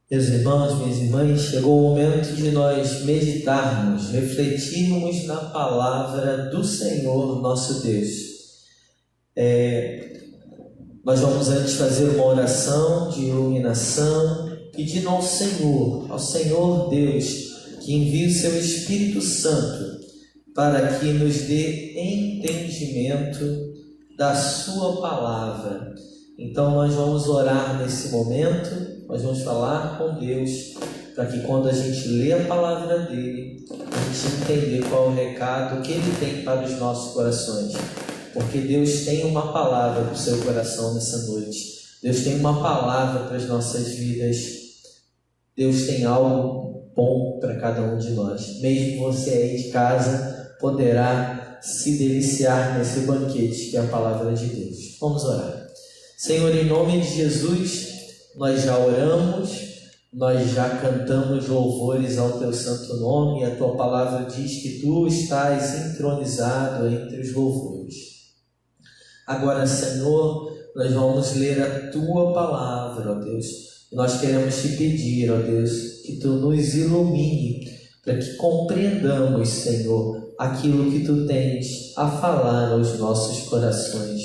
Meus irmãos, minhas irmãs, chegou o momento de nós meditarmos, refletirmos na palavra do Senhor nosso Deus. Nós vamos antes fazer uma oração de iluminação, pedindo ao Senhor Deus, que envie o seu Espírito Santo para que nos dê entendimento da sua palavra. Então nós vamos orar nesse momento. Nós vamos falar com Deus para que quando a gente lê a palavra dele, a gente entender qual é o recado que ele tem para os nossos corações. Porque Deus tem uma palavra para o seu coração nessa noite. Deus tem uma palavra para as nossas vidas. Deus tem algo bom para cada um de nós. Mesmo você aí de casa poderá se deliciar nesse banquete que é a palavra de Deus. Vamos orar. Senhor, em nome de Jesus, nós já oramos, nós já cantamos louvores ao teu santo nome, e a tua palavra diz que tu estás entronizado entre os louvores. Agora, Senhor, nós vamos ler a tua palavra, ó Deus, e nós queremos te pedir, ó Deus, que tu nos ilumine, para que compreendamos, Senhor, aquilo que tu tens a falar aos nossos corações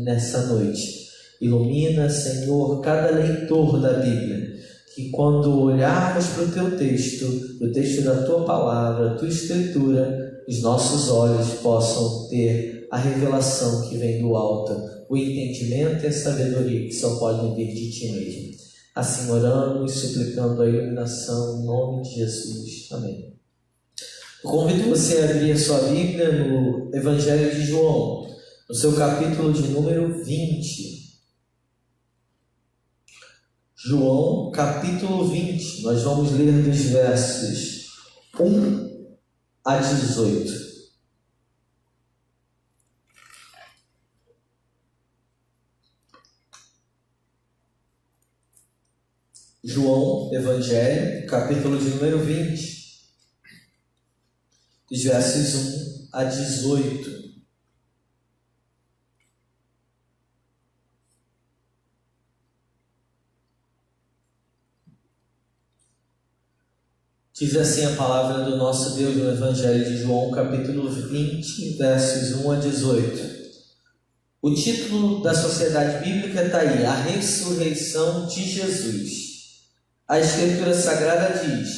nessa noite. Ilumina, Senhor, cada leitor da Bíblia, que quando olharmos para o teu texto, o texto da tua palavra, a tua escritura, os nossos olhos possam ter a revelação que vem do alto, o entendimento e a sabedoria que só podem vir de ti mesmo. Assim oramos, suplicando a iluminação em nome de Jesus. Amém. Eu convido você a abrir a sua Bíblia no Evangelho de João, no seu capítulo de número 20. João, capítulo 20, nós vamos ler dos versos 1 a 18. João, Evangelho, capítulo de número 20, dos versos 1 a 18. Diz assim a palavra do nosso Deus no Evangelho de João, capítulo 20, versos 1 a 18. O título da sociedade bíblica está aí, a ressurreição de Jesus. A Escritura Sagrada diz: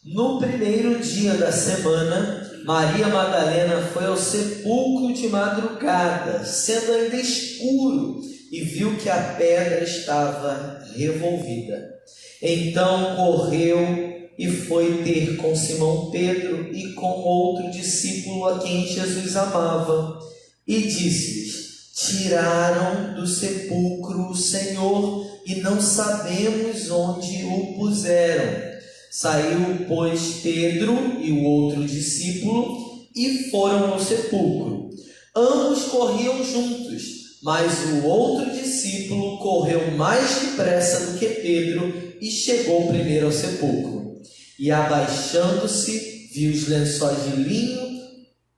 no primeiro dia da semana, Maria Madalena foi ao sepulcro de madrugada, sendo ainda escuro, e viu que a pedra estava revolvida. Então correu e foi ter com Simão Pedro e com outro discípulo a quem Jesus amava, e disse-lhes: tiraram do sepulcro o Senhor e não sabemos onde o puseram. Saiu, pois, Pedro e o outro discípulo e foram ao sepulcro. Ambos corriam juntos, mas o outro discípulo correu mais depressa do que Pedro e chegou primeiro ao sepulcro. E abaixando-se, viu os lençóis de linho,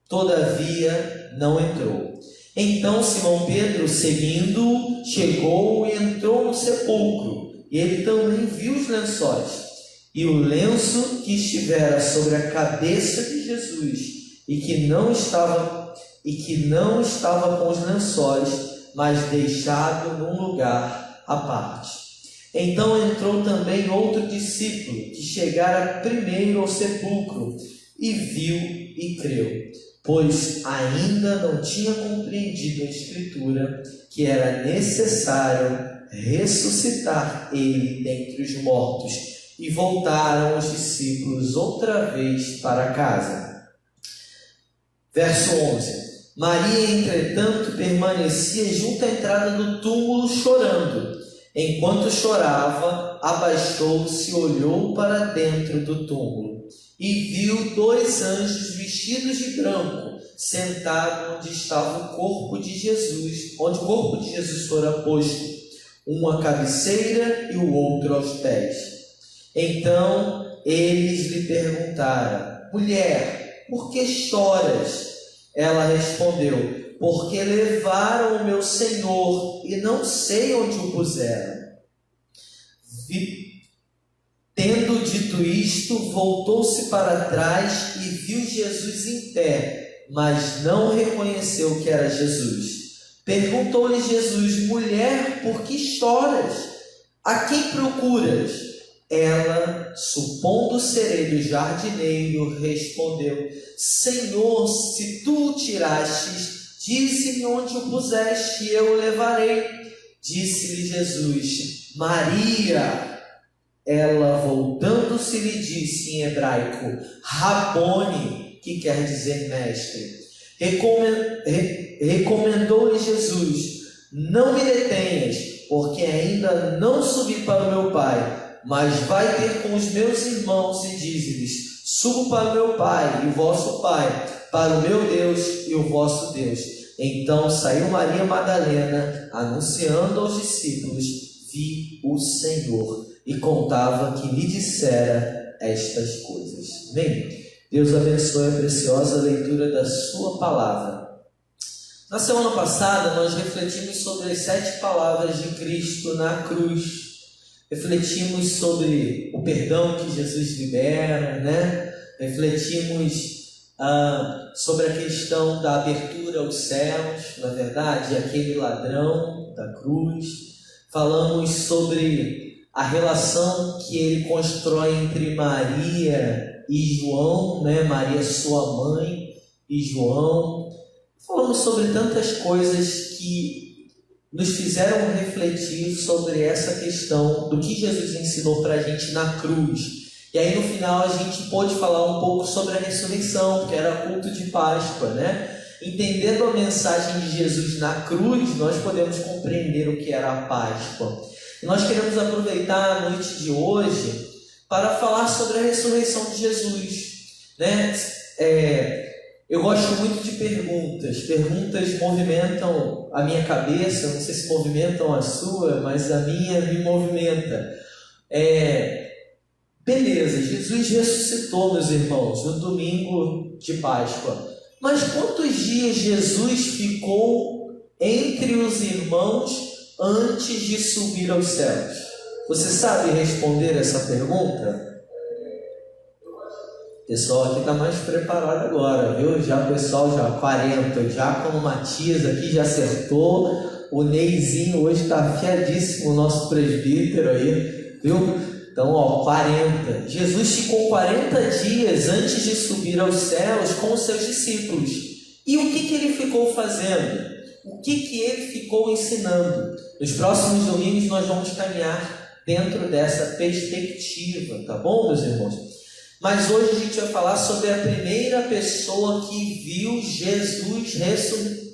todavia não entrou. Então Simão Pedro, seguindo, chegou e entrou no sepulcro. E ele também viu os lençóis, e o lenço que estivera sobre a cabeça de Jesus, e que não estava com os lençóis, mas deixado num lugar à parte. Então entrou também outro discípulo, que chegara primeiro ao sepulcro, e viu e creu, pois ainda não tinha compreendido a Escritura, que era necessário ressuscitar ele dentre os mortos. E voltaram os discípulos outra vez para casa. Verso 11. Maria, entretanto, permanecia junto à entrada do túmulo chorando. Enquanto chorava, abaixou-se e olhou para dentro do túmulo, e viu 2 anjos vestidos de branco, sentados onde estava o corpo de Jesus, onde o corpo de Jesus fora posto, um à cabeceira e o outro aos pés. Então eles lhe perguntaram: mulher, por que choras? Ela respondeu: porque levaram o meu Senhor e não sei onde o puseram. Dito isto, voltou-se para trás e viu Jesus em pé, mas não reconheceu que era Jesus. Perguntou-lhe Jesus: mulher, por que choras? A quem procuras? Ela, supondo ser ele o jardineiro, respondeu: Senhor, se tu o tirastes, dize-me onde o puseste, e eu o levarei. Disse-lhe Jesus: Maria. Ela, voltando-se, lhe disse em hebraico: Rabone, que quer dizer mestre. Recomendou-lhe Jesus: não me detenhas, porque ainda não subi para o meu Pai, mas vai ter com os meus irmãos e dize-lhes: subo para o meu Pai e o vosso Pai, para o meu Deus e o vosso Deus. Então saiu Maria Madalena, anunciando aos discípulos: vi o Senhor, e contava que lhe dissera estas coisas. Amém? Deus abençoe a preciosa leitura da sua palavra. Na semana passada nós refletimos sobre as 7 palavras de Cristo na cruz. Refletimos sobre o perdão que Jesus libera, né? Refletimos sobre a questão da abertura aos céus, na verdade, aquele ladrão da cruz. Falamos sobre a relação que ele constrói entre Maria e João, né? Maria, sua mãe, e João. Falamos sobre tantas coisas que nos fizeram refletir sobre essa questão do que Jesus ensinou para a gente na cruz. E aí no final a gente pôde falar um pouco sobre a ressurreição, porque era culto de Páscoa, né? Entendendo a mensagem de Jesus na cruz, nós podemos compreender o que era a Páscoa. E nós queremos aproveitar a noite de hoje para falar sobre a ressurreição de Jesus, né? Eu gosto muito de perguntas. Perguntas movimentam a minha cabeça, não sei se movimentam a sua, mas a minha me movimenta. Beleza, Jesus ressuscitou, meus irmãos, no domingo de Páscoa. Mas quantos dias Jesus ficou entre os irmãos antes de subir aos céus? Você sabe responder essa pergunta? O pessoal aqui está mais preparado agora, viu? O pessoal já 40, o Diácono Matias aqui já acertou. O Neizinho hoje está afiadíssimo, o nosso presbítero aí, viu? Então, 40. Jesus ficou 40 dias antes de subir aos céus com os seus discípulos. E o que ele ficou fazendo? O que ele ficou ensinando? Nos próximos domingos nós vamos caminhar dentro dessa perspectiva, tá bom, meus irmãos? Mas hoje a gente vai falar sobre a primeira pessoa que viu Jesus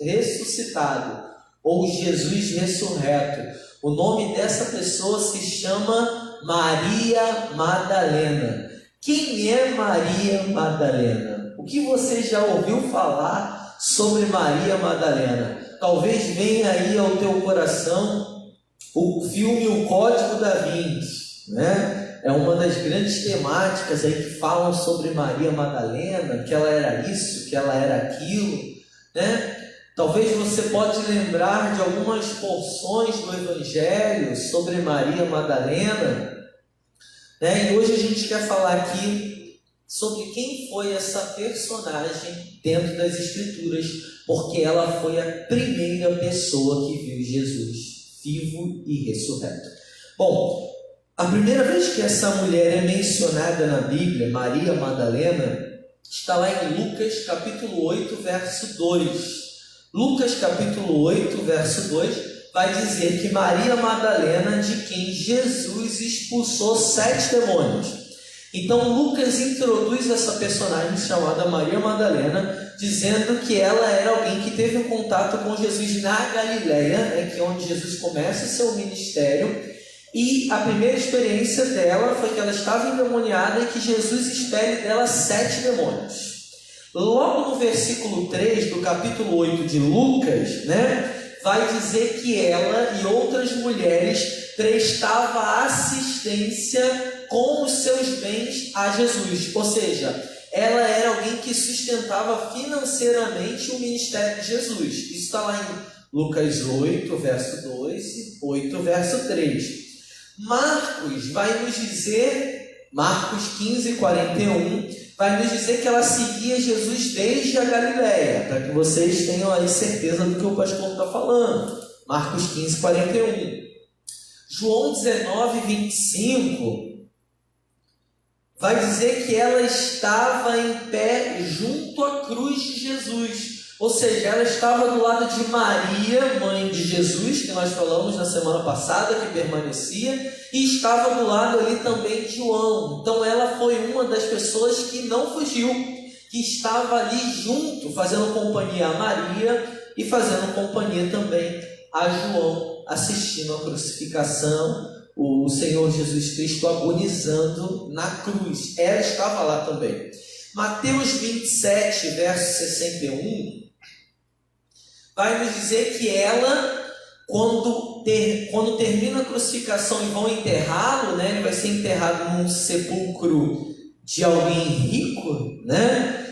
ressuscitado, ou Jesus ressurreto. O nome dessa pessoa se chama Maria Madalena. Quem é Maria Madalena? O que você já ouviu falar sobre Maria Madalena? Talvez venha aí ao teu coração o filme O Código da Vinci, né? É uma das grandes temáticas aí que falam sobre Maria Madalena, que ela era isso, que ela era aquilo, né? Talvez você pode lembrar de algumas porções do Evangelho sobre Maria Madalena, né? E hoje a gente quer falar aqui sobre quem foi essa personagem dentro das Escrituras, porque ela foi a primeira pessoa que viu Jesus vivo e ressurreto. Bom, a primeira vez que essa mulher é mencionada na Bíblia, Maria Madalena, está lá em Lucas capítulo 8, verso 2. Lucas capítulo 8, verso 2, vai dizer que Maria Madalena, de quem Jesus expulsou 7 demônios. Então Lucas introduz essa personagem chamada Maria Madalena, dizendo que ela era alguém que teve um contato com Jesus na Galileia, né, que é onde Jesus começa o seu ministério, e a primeira experiência dela foi que ela estava endemoniada e que Jesus expele dela 7 demônios. Logo no versículo 3 do capítulo 8 de Lucas, né, vai dizer que ela e outras mulheres prestavam assistência com os seus bens a Jesus, ou seja, ela era alguém que sustentava financeiramente o ministério de Jesus. Isso está lá em Lucas 8, verso 2 e 8, verso 3. Marcos vai nos dizer Marcos 15, 41, vai nos dizer que ela seguia Jesus desde a Galileia, para que vocês tenham aí certeza do que o pastor está falando. Marcos 15, 41. João 19, 25 vai dizer que ela estava em pé junto à cruz de Jesus. Ou seja, ela estava do lado de Maria, mãe de Jesus, que nós falamos na semana passada, que permanecia, e estava do lado ali também de João. Então ela foi uma das pessoas que não fugiu, que estava ali junto, fazendo companhia a Maria e fazendo companhia também a João, assistindo a crucificação, o Senhor Jesus Cristo agonizando na cruz. Ela estava lá também. Mateus 27, verso 61, vai nos dizer que ela, quando termina a crucificação e vão enterrá-lo, né, ele vai ser enterrado num sepulcro de alguém rico, né?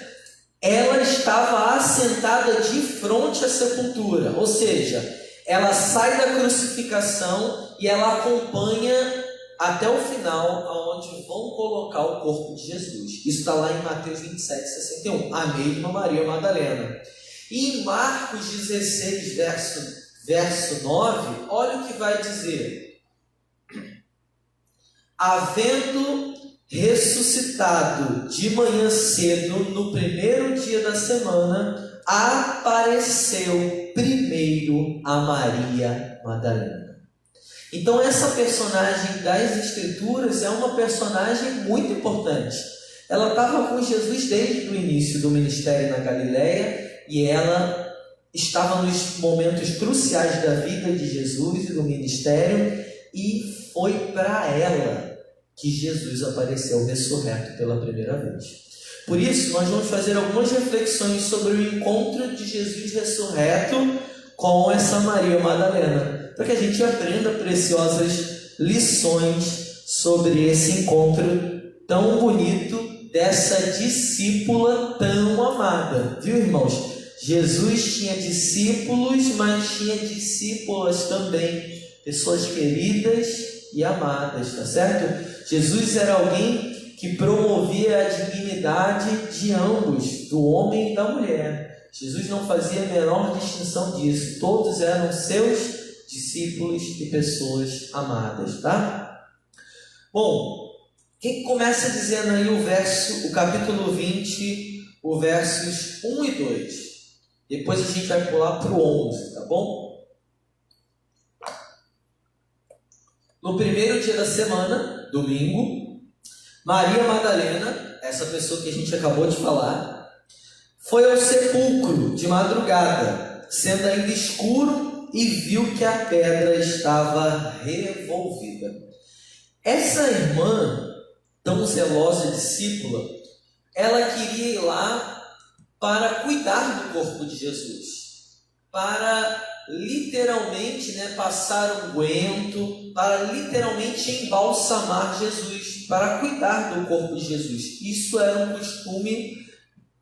Ela estava assentada de frente à sepultura, ou seja, ela sai da crucificação e ela acompanha até o final, aonde vão colocar o corpo de Jesus. Isso está lá em Mateus 27, 61, a mesma Maria Madalena. E em Marcos 16, verso 9, olha o que vai dizer. Havendo ressuscitado de manhã cedo, no primeiro dia da semana, apareceu primeiro a Maria Madalena. Então essa personagem das Escrituras é uma personagem muito importante. Ela estava com Jesus desde o início do ministério na Galileia e ela estava nos momentos cruciais da vida de Jesus e do ministério, e foi para ela que Jesus apareceu ressurreto pela primeira vez. Por isso, nós vamos fazer algumas reflexões sobre o encontro de Jesus ressurreto com essa Maria Madalena, para que a gente aprenda preciosas lições sobre esse encontro tão bonito dessa discípula tão amada. Viu, irmãos? Jesus tinha discípulos, mas tinha discípulas também, pessoas queridas e amadas, tá certo? Jesus era alguém que promovia a dignidade de ambos, do homem e da mulher. Jesus não fazia a menor distinção disso. Todos eram seus discípulos e pessoas amadas, tá? Bom, quem começa dizendo aí o capítulo 20, os versos 1 e 2. Depois a gente vai pular para o 11, tá bom? No primeiro dia da semana, domingo, Maria Madalena, essa pessoa que a gente acabou de falar, foi ao sepulcro de madrugada, sendo ainda escuro, e viu que a pedra estava revolvida. Essa irmã, tão zelosa discípula, ela queria ir lá para cuidar do corpo de Jesus, para literalmente, passar unguento, para literalmente embalsamar Jesus, para cuidar do corpo de Jesus. Isso era um costume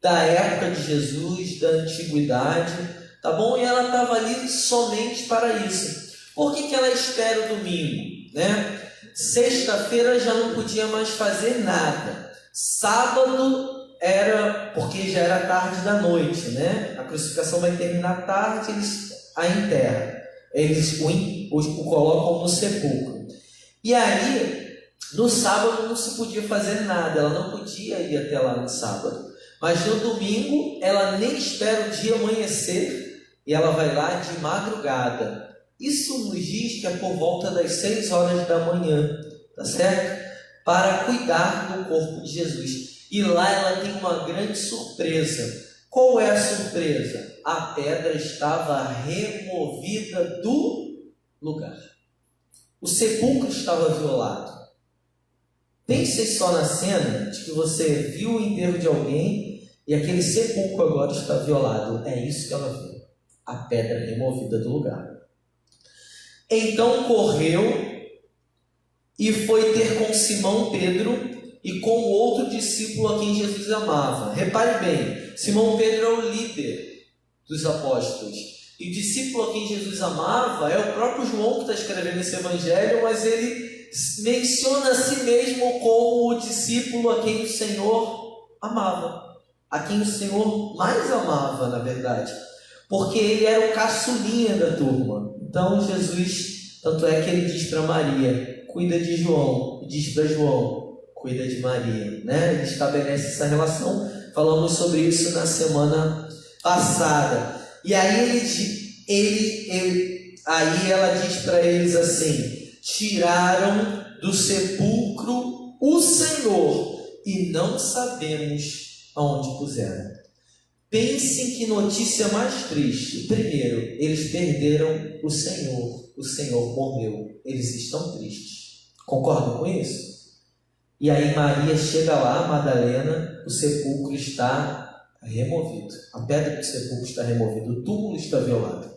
da época de Jesus, da antiguidade, tá bom? E ela estava ali somente para isso. Por que ela espera o domingo, né? Sexta-feira já não podia mais fazer nada. Sábado era porque já era tarde da noite, né? A crucificação vai terminar tarde, eles a enterram, eles o colocam no sepulcro. E aí, no sábado não se podia fazer nada, ela não podia ir até lá no sábado. Mas no domingo, ela nem espera o dia amanhecer e ela vai lá de madrugada. Isso nos diz que é por volta das 6 horas da manhã, tá certo? Para cuidar do corpo de Jesus. E lá ela tem uma grande surpresa. Qual é a surpresa? A pedra estava removida do lugar. O sepulcro estava violado. Pense só na cena de que você viu o enterro de alguém e aquele sepulcro agora está violado. É isso que ela viu. A pedra removida do lugar. Então correu e foi ter com Simão Pedro e com outro discípulo a quem Jesus amava. Repare bem, Simão Pedro é o líder dos apóstolos. E o discípulo a quem Jesus amava é o próprio João que está escrevendo esse evangelho, mas ele menciona a si mesmo como o discípulo a quem o Senhor amava, a quem o Senhor mais amava, na verdade, porque ele era o caçulinha da turma. Então Jesus, tanto é que ele diz para Maria, cuida de João, e diz para João, cuida de Maria, né? Ele estabelece essa relação, falamos sobre isso na semana passada. E aí aí ela diz para eles assim: tiraram do sepulcro o Senhor e não sabemos aonde puseram. Pensem que notícia mais triste. Primeiro, eles perderam o Senhor morreu, eles estão tristes. Concordam com isso? E aí Maria chega lá, Madalena, o sepulcro está removido, a pedra do sepulcro está removida, o túmulo está violado.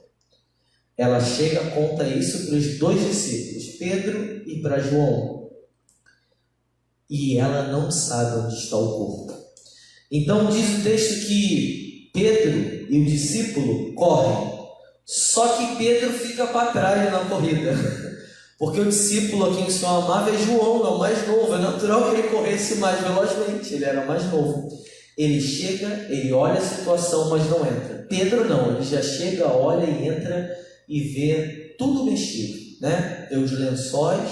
Ela chega, conta isso para os dois discípulos, Pedro e para João, e ela não sabe onde está o corpo. Então diz o texto que Pedro e o discípulo correm, só que Pedro fica para trás na corrida, porque o discípulo a quem o Senhor amava é João, é o mais novo, é natural que ele corresse mais velozmente, ele era o mais novo. Ele chega, ele olha a situação, mas não entra. Pedro não, ele já chega, olha e entra e vê tudo mexido, né? Vê os lençóis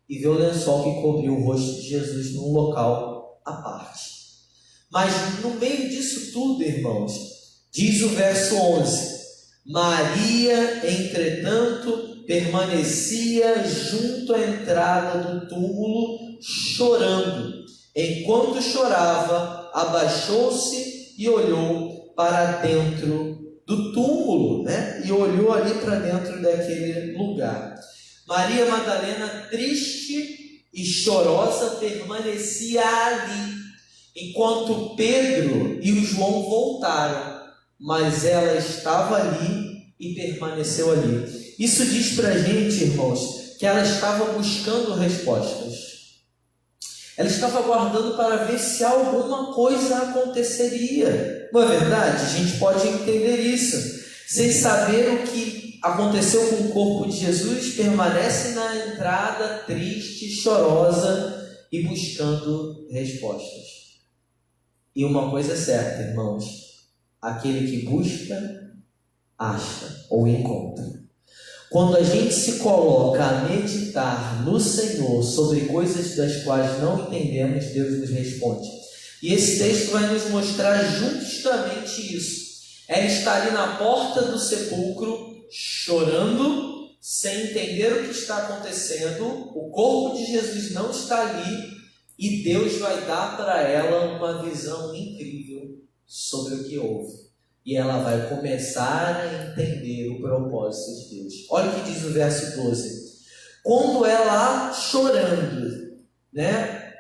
e vê o lençol que cobriu o rosto de Jesus num local à parte. Mas no meio disso tudo, irmãos, diz o verso 11: Maria, entretanto, permanecia junto à entrada do túmulo, chorando. Enquanto chorava, abaixou-se e olhou para dentro do túmulo, né? E olhou ali para dentro daquele lugar. Maria Madalena, triste e chorosa, permanecia ali, enquanto Pedro e o João voltaram, mas ela estava ali e permaneceu ali. Isso diz para a gente, irmãos, que ela estava buscando respostas. Ela estava aguardando para ver se alguma coisa aconteceria. Não é verdade? A gente pode entender isso. Sem saber o que aconteceu com o corpo de Jesus, permanece na entrada triste, chorosa e buscando respostas. E uma coisa é certa, irmãos: aquele que busca, acha ou encontra. Quando a gente se coloca a meditar no Senhor sobre coisas das quais não entendemos, Deus nos responde. E esse texto vai nos mostrar justamente isso. Ela está ali na porta do sepulcro, chorando, sem entender o que está acontecendo. O corpo de Jesus não está ali, e Deus vai dar para ela uma visão incrível sobre o que houve. E ela vai começar a entender o propósito de Deus. Olha o que diz o verso 12. Quando ela, chorando, né,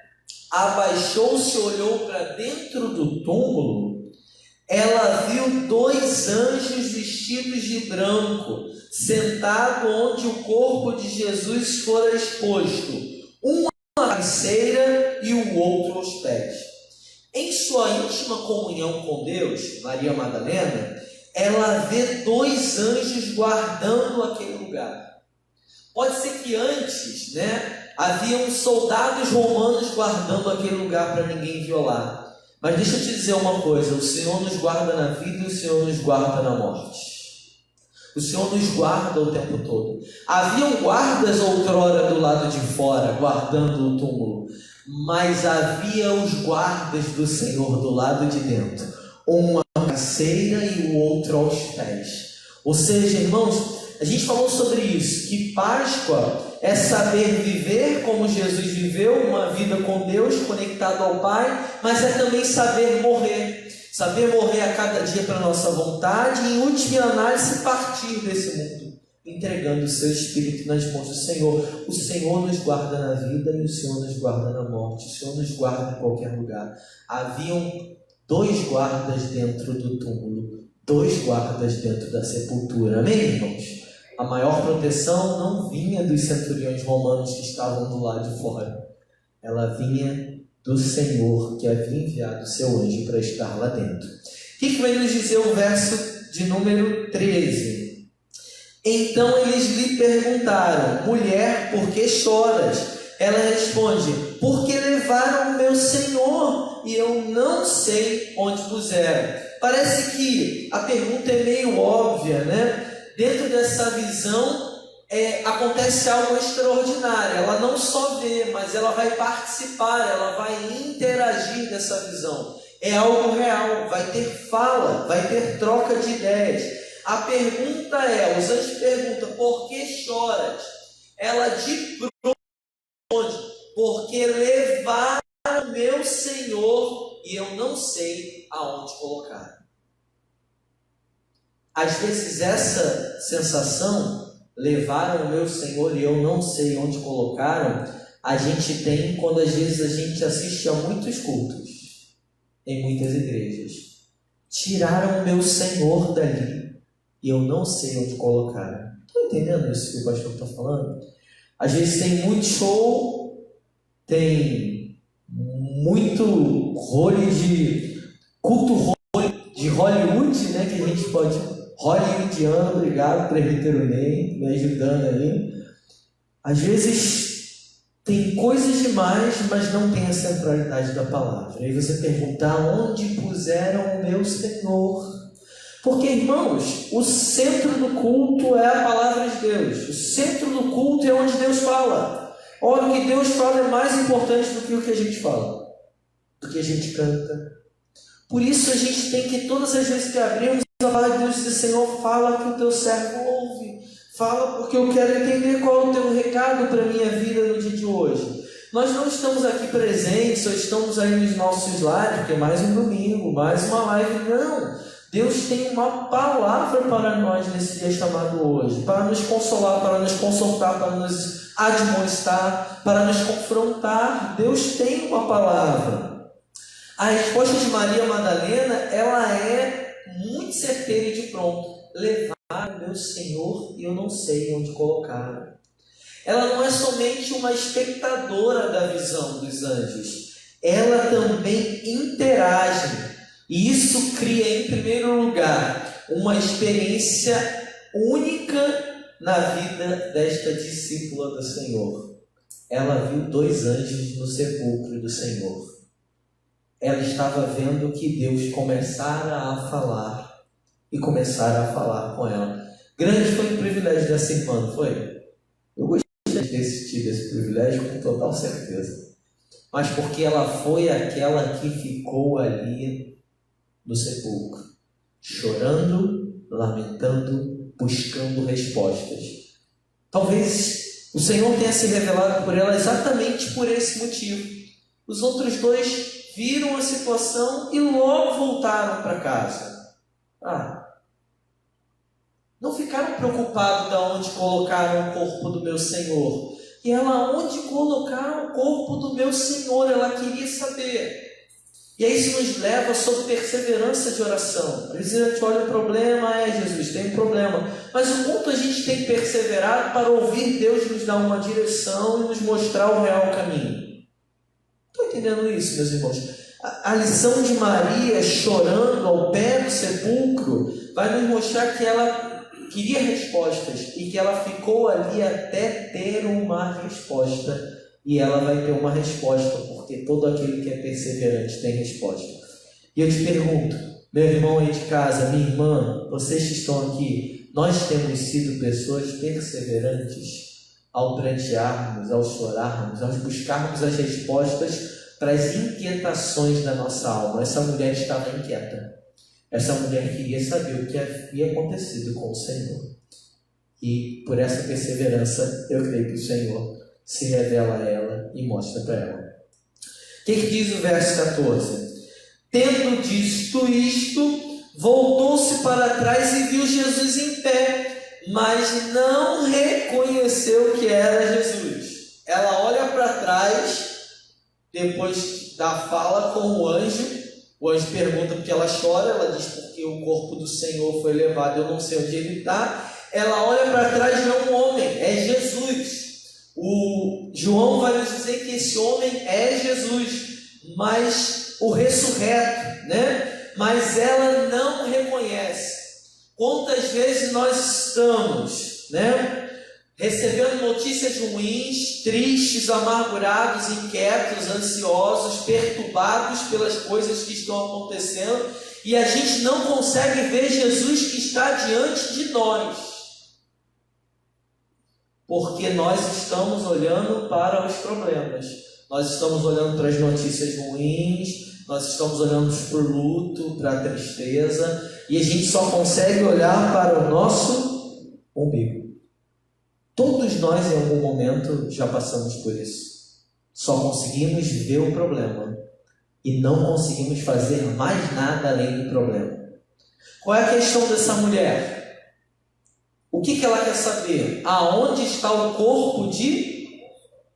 abaixou-se e olhou para dentro do túmulo, ela viu dois anjos vestidos de branco, sentados onde o corpo de Jesus fora exposto, um à cabeceira e o outro aos pés. Em sua íntima comunhão com Deus, Maria Madalena, ela vê dois anjos guardando aquele lugar. Pode ser que antes, né, haviam soldados romanos guardando aquele lugar para ninguém violar. Mas deixa eu te dizer uma coisa: o Senhor nos guarda na vida e o Senhor nos guarda na morte. O Senhor nos guarda o tempo todo. Haviam guardas outrora do lado de fora, guardando o túmulo. Mas havia os guardas do Senhor do lado de dentro, um à cabeceira e o outro aos pés. Ou seja, irmãos, a gente falou sobre isso, que Páscoa é saber viver como Jesus viveu, uma vida com Deus, conectado ao Pai, mas é também saber morrer a cada dia para a nossa vontade e, em última análise, partir desse mundo, entregando o seu Espírito nas mãos do Senhor. O Senhor nos guarda na vida e o Senhor nos guarda na morte. O Senhor nos guarda em qualquer lugar. Haviam dois guardas dentro do túmulo, dois guardas dentro da sepultura. Amém, irmãos? A maior proteção não vinha dos centuriões romanos que estavam do lado de fora. Ela vinha do Senhor, que havia enviado o seu anjo para estar lá dentro. O que vai nos dizer o verso de número 13? Então eles lhe perguntaram: mulher, por que choras? ela responde: porque levaram o meu Senhor e eu não sei onde puseram. Parece que a pergunta é meio óbvia, né? Dentro dessa visão acontece algo extraordinário. Ela não só vê, mas ela vai participar, ela vai interagir dessa visão. É algo real, vai ter fala, vai ter troca de ideias. A pergunta os anjos perguntam: por que choras? Ela de pronto responde: porque levaram o meu Senhor e eu não sei aonde colocar. Às vezes essa sensação, levaram o meu Senhor e eu não sei onde colocaram, a gente tem quando às vezes a gente assiste a muitos cultos, em muitas igrejas. Tiraram o meu Senhor dali e eu não sei onde colocaram. Estão entendendo isso que o pastor está falando? Às vezes tem muito show, tem muito role de culto de Hollywood, né, que a gente pode... Hollywoodiano, obrigado, presbítero Ney, me ajudando aí. Às vezes tem coisas demais, mas não tem a centralidade da palavra. Aí você pergunta: onde puseram o meu Senhor? Porque, irmãos, o centro do culto é a palavra de Deus. O centro do culto é onde Deus fala. Ora, o que Deus fala é mais importante do que o que a gente fala, do que a gente canta. Por isso a gente tem que, todas as vezes que abrimos a palavra de Deus, dizer: Senhor, fala que o teu servo ouve. Fala porque eu quero entender qual é o teu recado para a minha vida no dia de hoje. Nós não estamos aqui presentes, ou estamos aí nos nossos lares, porque é mais um domingo, mais uma live. Não! Deus tem uma palavra para nós nesse dia chamado hoje, para nos consolar, para nos confortar, para nos admoestar, para nos confrontar. Deus tem uma palavra. A resposta de Maria Madalena, ela é muito certeira e de pronto: levaram meu Senhor e eu não sei onde colocaram. Ela não é somente uma espectadora da visão dos anjos, ela também interage. E isso cria, em primeiro lugar, uma experiência única na vida desta discípula do Senhor. Ela viu 2 anjos no sepulcro do Senhor. Ela estava vendo que Deus começara a falar e começara a falar com ela. Grande foi o privilégio dessa irmã, não foi? Eu gostaria de ter tido esse privilégio com total certeza. Mas porque ela foi aquela que ficou ali no sepulcro, chorando, lamentando, buscando respostas. Talvez o Senhor tenha se revelado por ela exatamente por esse motivo. Os outros 2 viram a situação e logo voltaram para casa. Não ficaram preocupados de onde colocaram o corpo do meu Senhor. E ela: onde colocaram o corpo do meu Senhor? Ela queria saber. E aí isso nos leva sob perseverança de oração. Às vezes a gente olha o problema: Jesus, tem um problema. Mas o quanto a gente tem perseverado para ouvir Deus nos dar uma direção e nos mostrar o real caminho. Estão entendendo isso, meus irmãos? A lição de Maria chorando ao pé do sepulcro vai nos mostrar que ela queria respostas e que ela ficou ali até ter uma resposta. E ela vai ter uma resposta, porque todo aquele que é perseverante tem resposta. E eu te pergunto, meu irmão aí de casa, minha irmã, vocês que estão aqui, nós temos sido pessoas perseverantes ao prantearmos, ao chorarmos, ao buscarmos as respostas para as inquietações da nossa alma. Essa mulher estava inquieta. Essa mulher queria saber o que havia acontecido com o Senhor. E por essa perseverança, eu creio que o Senhor se revela a ela e mostra para ela. O que diz o verso 14? Tendo dito isto, voltou-se para trás e viu Jesus em pé, mas não reconheceu que era Jesus. Ela olha para trás, depois da fala com o anjo pergunta porque ela chora, ela diz: porque o corpo do Senhor foi levado, eu não sei onde ele está. Ela olha para trás e é um homem, é Jesus. O João vai nos dizer que esse homem é Jesus, mas o ressurreto, né? Mas ela não reconhece. Quantas vezes nós estamos, né, recebendo notícias ruins, tristes, amargurados, inquietos, ansiosos, perturbados pelas coisas que estão acontecendo, e a gente não consegue ver Jesus que está diante de nós, porque nós estamos olhando para os problemas, nós estamos olhando para as notícias ruins, nós estamos olhando para o luto, para a tristeza, e a gente só consegue olhar para o nosso umbigo. Todos nós, em algum momento, já passamos por isso. Só conseguimos ver o problema e não conseguimos fazer mais nada além do problema. Qual é a questão dessa mulher? O que ela quer saber? Aonde está o corpo de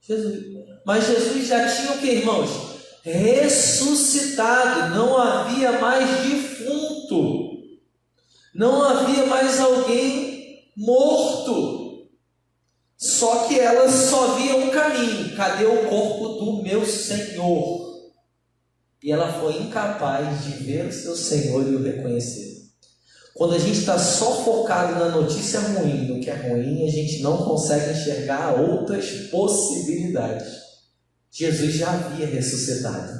Jesus? Mas Jesus já tinha o que, irmãos? Ressuscitado. Não havia mais defunto. Não havia mais alguém morto. Só que ela só via um caminho. Cadê o corpo do meu Senhor? E ela foi incapaz de ver o seu Senhor e o reconhecer. Quando a gente está só focado na notícia ruim, no que é ruim, a gente não consegue enxergar outras possibilidades. Jesus já havia ressuscitado.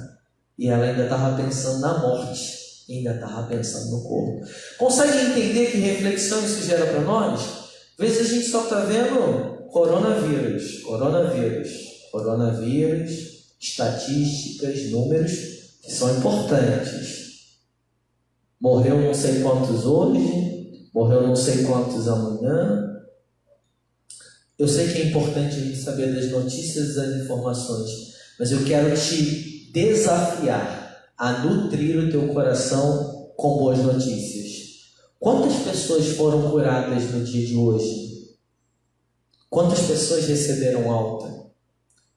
E ela ainda estava pensando na morte. Ainda estava pensando no corpo. Consegue entender que reflexão isso gera para nós? Às vezes a gente só está vendo coronavírus, estatísticas, números que são importantes. Morreu não sei quantos hoje, morreu não sei quantos amanhã. Eu sei que é importante a gente saber das notícias e das informações, mas eu quero te desafiar a nutrir o teu coração com boas notícias. Quantas pessoas foram curadas no dia de hoje? Quantas pessoas receberam alta?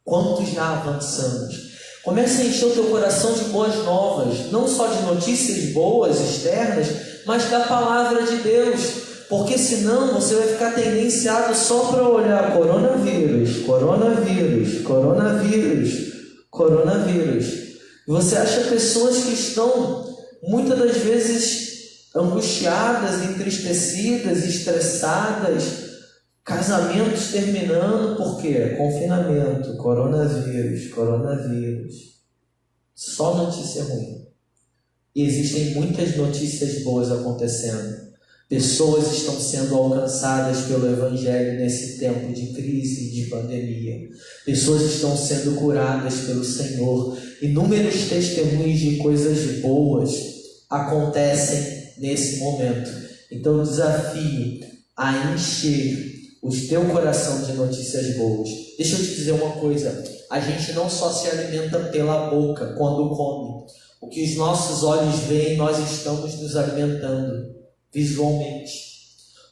Quantos já avançamos? Comece a encher o teu coração de boas novas, não só de notícias boas, externas, mas da palavra de Deus, porque senão você vai ficar tendenciado só para olhar coronavírus. E você acha pessoas que estão, muitas das vezes, angustiadas, entristecidas, estressadas, casamentos terminando, por quê? Confinamento, coronavírus. Só notícia ruim. E existem muitas notícias boas acontecendo. Pessoas estão sendo alcançadas pelo Evangelho nesse tempo de crise e de pandemia. Pessoas estão sendo curadas pelo Senhor. Inúmeros testemunhos de coisas boas acontecem nesse momento. Então eu desafio a encher o teu coração de notícias boas. Deixa eu te dizer uma coisa. A gente não só se alimenta pela boca quando come. O que os nossos olhos veem, nós estamos nos alimentando visualmente.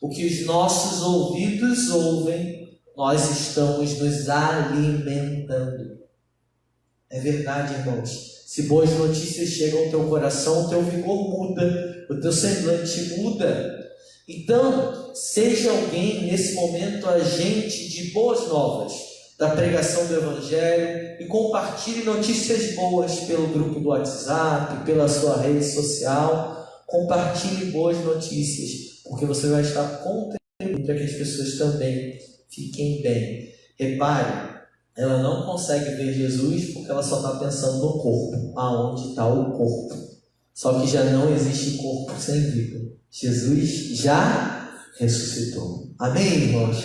O que os nossos ouvidos ouvem, nós estamos nos alimentando. É verdade, irmãos. Se boas notícias chegam ao teu coração, o teu vigor muda, o teu semblante muda. Então, seja alguém nesse momento agente de boas novas, da pregação do Evangelho, e compartilhe notícias boas pelo grupo do WhatsApp, pela sua rede social. Compartilhe boas notícias, porque você vai estar contribuindo para que as pessoas também fiquem bem. Repare, ela não consegue ver Jesus porque ela só está pensando no corpo. Aonde está o corpo? Só que já não existe corpo sem vida. Jesus já ressuscitou. Amém, irmãos?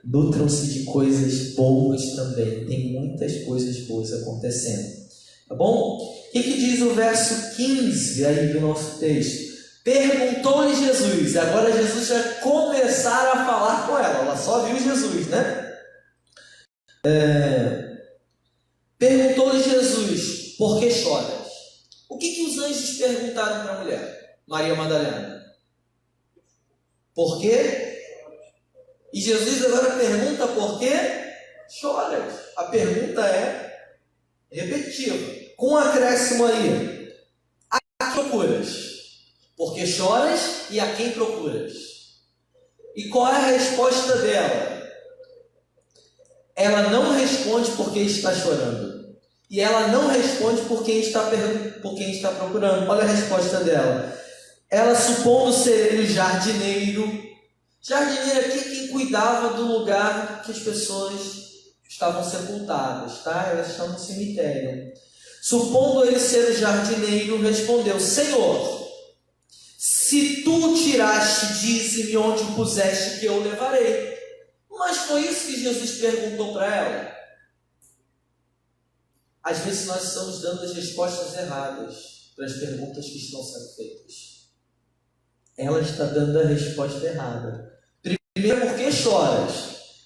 Nutram-se de coisas boas também. Tem muitas coisas boas acontecendo. Tá bom? O que diz o verso 15 aí do nosso texto? Perguntou-lhe Jesus. Agora Jesus vai começar a falar com ela. Ela só viu Jesus, né? Perguntou-lhe Jesus: por que choras? O que os anjos perguntaram para a mulher? Maria Madalena. Por quê? E Jesus agora pergunta: por que choras? A pergunta é repetitiva, com um acréscimo aí: a quem procuras? Por que choras e a quem procuras? E qual é a resposta dela? Ela não responde por que está chorando, e ela não responde por quem está procurando. Olha a resposta dela. Ela, supondo ser ele o jardineiro, Jardineiro aqui é quem cuidava do lugar que as pessoas estavam sepultadas, tá? Elas estão no cemitério. Supondo ele ser o jardineiro, respondeu: Senhor, se tu tiraste, dize-me onde o puseste que eu o levarei. Mas foi isso que Jesus perguntou para ela. Às vezes nós estamos dando as respostas erradas para as perguntas que estão sendo feitas. Ela está dando a resposta errada. Primeiro, por que choras?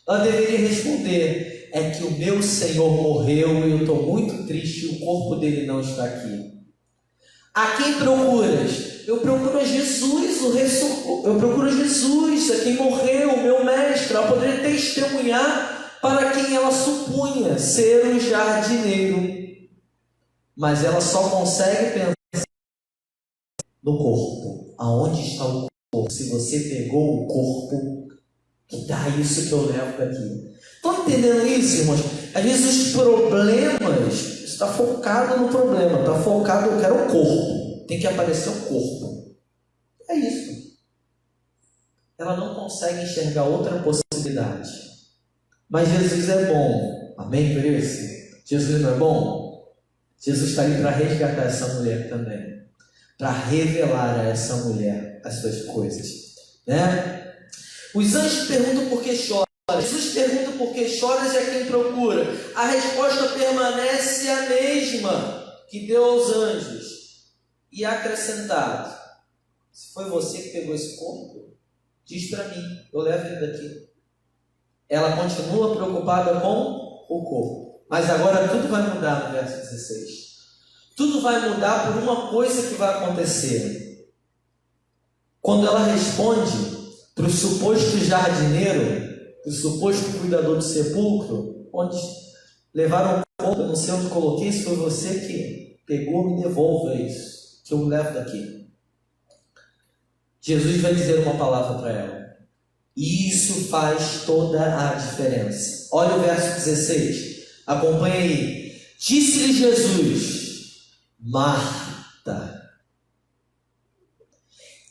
Ela deveria responder: é que o meu Senhor morreu e eu estou muito triste e o corpo dele não está aqui. A quem procuras? Eu procuro a Jesus, eu procuro Jesus, a quem morreu, o meu mestre. Ela poderia testemunhar para quem ela supunha ser o jardineiro. Mas ela só consegue pensar no corpo. Aonde está o corpo? Se você pegou o corpo, que dá isso que eu levo daqui. Estão entendendo isso, irmãos? Às vezes os problemas, está focado no problema, está focado, eu quero o corpo, tem que aparecer o corpo. É isso. Ela não consegue enxergar outra possibilidade. Mas Jesus é bom. Amém por isso? Jesus não é bom? Jesus está ali para resgatar essa mulher também, para revelar a essa mulher as suas coisas, né? Os anjos perguntam por que chora. Jesus pergunta por que choras e a quem procura. A resposta permanece a mesma que deu aos anjos. E acrescentado: se foi você que pegou esse corpo, diz para mim, eu levo ele daqui. Ela continua preocupada com o corpo. Mas agora tudo vai mudar no verso 16. Tudo vai mudar por uma coisa que vai acontecer. Quando ela responde para o suposto jardineiro, o suposto cuidador do sepulcro, onde levaram o corpo, eu não sei onde coloquei, se foi você que pegou, me devolva isso, que eu levo daqui. Jesus vai dizer uma palavra para ela. E isso faz toda a diferença. Olha o verso 16, acompanha aí. Disse-lhe Jesus: Marta.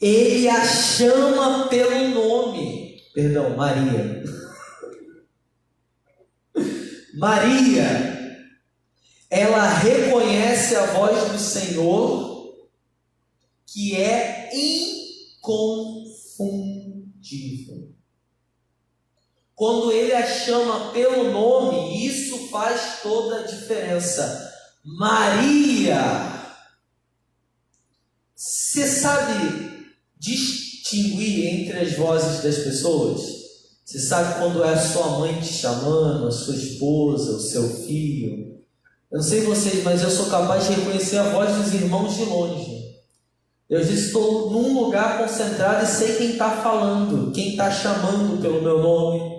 Ele a chama pelo nome. Perdão, Maria. Maria, ela reconhece a voz do Senhor, que é inconfundível. Quando ele a chama pelo nome, isso faz toda a diferença. Maria. Você sabe distinguir entre as vozes das pessoas? Você sabe quando é a sua mãe te chamando, a sua esposa, o seu filho? Eu não sei vocês, mas eu sou capaz de reconhecer a voz dos irmãos de longe. Eu já estou num lugar concentrado e sei quem está falando, quem está chamando pelo meu nome.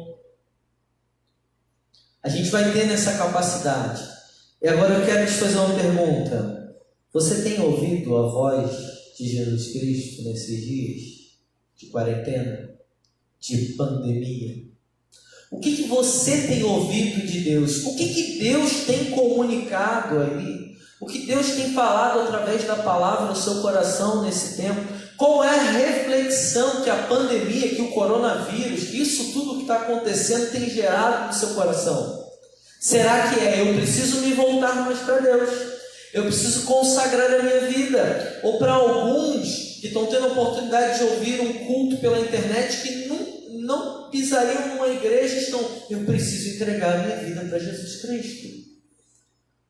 A gente vai ter essa capacidade. E agora eu quero te fazer uma pergunta. Você tem ouvido a voz de Jesus Cristo nesses dias de quarentena, de pandemia? O que você tem ouvido de Deus? O que Deus tem comunicado aí? O que Deus tem falado através da palavra no seu coração nesse tempo? Qual é a reflexão que a pandemia, que o coronavírus, que isso tudo que está acontecendo tem gerado no seu coração? Será que eu preciso me voltar mais para Deus? Eu preciso consagrar a minha vida? Ou para alguns que estão tendo a oportunidade de ouvir um culto pela internet, que não pisariam numa igreja, eu preciso entregar a minha vida para Jesus Cristo.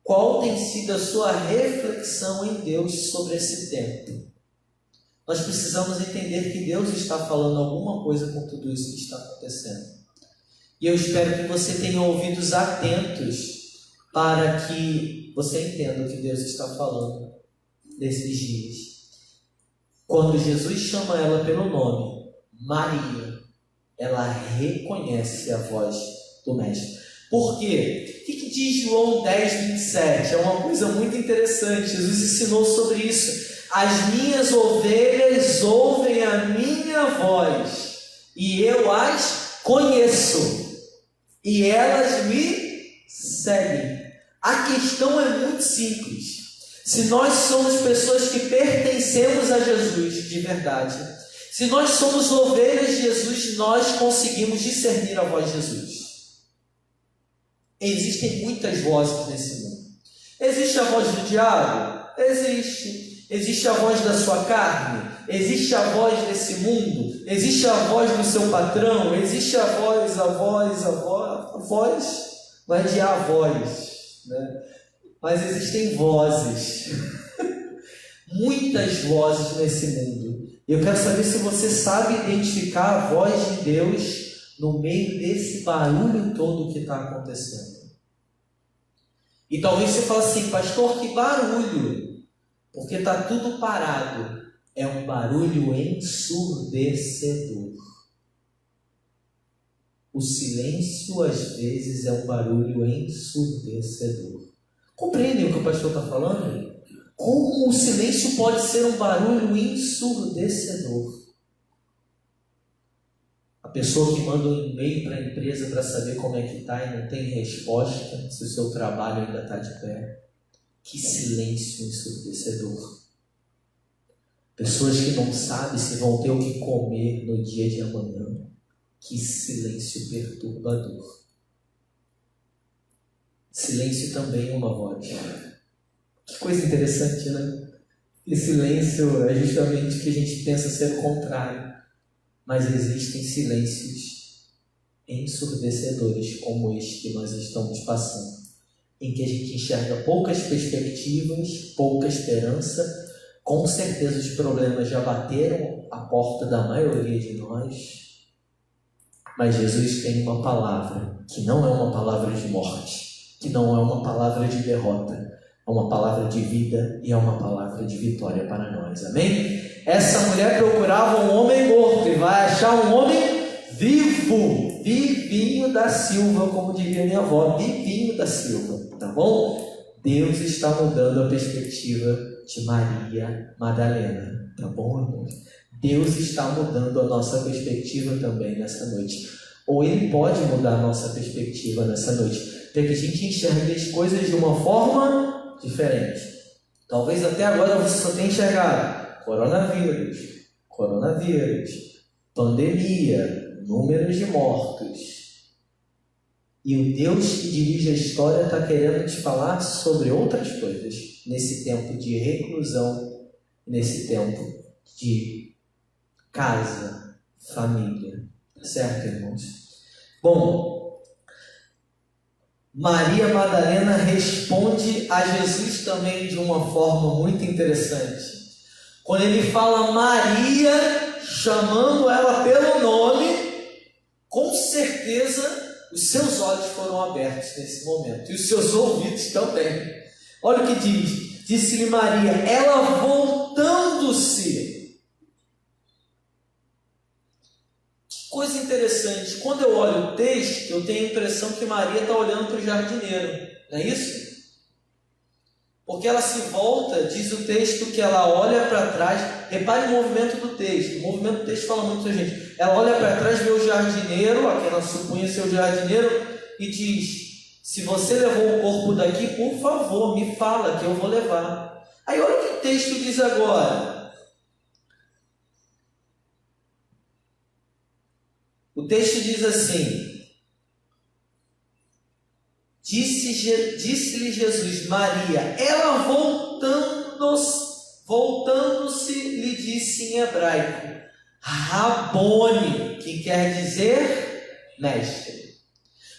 Qual tem sido a sua reflexão em Deus sobre esse tempo? Nós precisamos entender que Deus está falando alguma coisa com tudo isso que está acontecendo. E eu espero que você tenha ouvidos atentos para que você entenda o que Deus está falando nesses dias. Quando Jesus chama ela pelo nome, Maria, ela reconhece a voz do Mestre. Por quê? O que diz João 10:27? É uma coisa muito interessante. Jesus ensinou sobre isso. As minhas ovelhas ouvem a minha voz e eu as conheço e elas me seguem. A questão é muito simples. Se nós somos pessoas que pertencemos a Jesus de verdade, Se nós somos ovelhas de Jesus, nós conseguimos discernir a voz de Jesus. Existem muitas vozes nesse mundo. Existe a voz do diabo? Existe. Existe a voz da sua carne? Existe a voz desse mundo? Existe a voz do seu patrão? Existe a voz, não é de a voz, né? Mas existem vozes. Muitas vozes nesse mundo. Eu quero saber se você sabe identificar a voz de Deus no meio desse barulho todo que está acontecendo. E talvez você fale assim, pastor, que barulho? Porque está tudo parado. É um barulho ensurdecedor. O silêncio, às vezes, é um barulho ensurdecedor. Compreendem o que o pastor está falando? Como o silêncio pode ser um barulho ensurdecedor? A pessoa que manda um e-mail para a empresa para saber como é que está e não tem resposta, se o seu trabalho ainda está de pé. Que silêncio ensurdecedor. Pessoas que não sabem se vão ter o que comer no dia de amanhã. Que silêncio perturbador. Silêncio também é uma voz. Que coisa interessante, né? E silêncio é justamente o que a gente pensa ser o contrário. Mas existem silêncios ensurdecedores como este que nós estamos passando, em que a gente enxerga poucas perspectivas, pouca esperança. Com certeza os problemas já bateram a porta da maioria de nós, mas Jesus tem uma palavra que não é uma palavra de morte, que não é uma palavra de derrota, é uma palavra de vida e é uma palavra de vitória para nós, amém? Essa mulher procurava um homem morto e vai achar um homem vivo, vivinho da Silva, como diria minha avó, vivinho da Silva, tá bom? Deus está mudando a perspectiva de Maria Madalena, tá bom, irmãos? Deus está mudando a nossa perspectiva também nessa noite, ou Ele pode mudar a nossa perspectiva nessa noite, para que a gente enxergue as coisas de uma forma diferente. Talvez até agora você só tenha enxergado coronavírus, pandemia, números de mortos. E o Deus que dirige a história está querendo te falar sobre outras coisas nesse tempo de reclusão, nesse tempo de casa, família. Certo, irmãos? Bom, Maria Madalena responde a Jesus também de uma forma muito interessante. Quando ele fala Maria, chamando ela pelo nome, com certeza os seus olhos foram abertos nesse momento, e os seus ouvidos também. Olha o que diz: disse-lhe Maria, ela voltando-se. Que coisa interessante, quando eu olho o texto, eu tenho a impressão que Maria está olhando para o jardineiro, não é isso? Porque ela se volta, diz o texto que ela olha para trás. Repare o movimento do texto. O movimento do texto fala muito com a gente. Ela olha para trás, vê o jardineiro, a quem ela supunha ser o jardineiro, e diz: se você levou o corpo daqui, por favor, me fala que eu vou levar. Aí olha o que o texto diz agora. O texto diz assim: disse-lhe Jesus, Maria, ela voltando-se, lhe disse em hebraico, Rabone, que quer dizer mestre.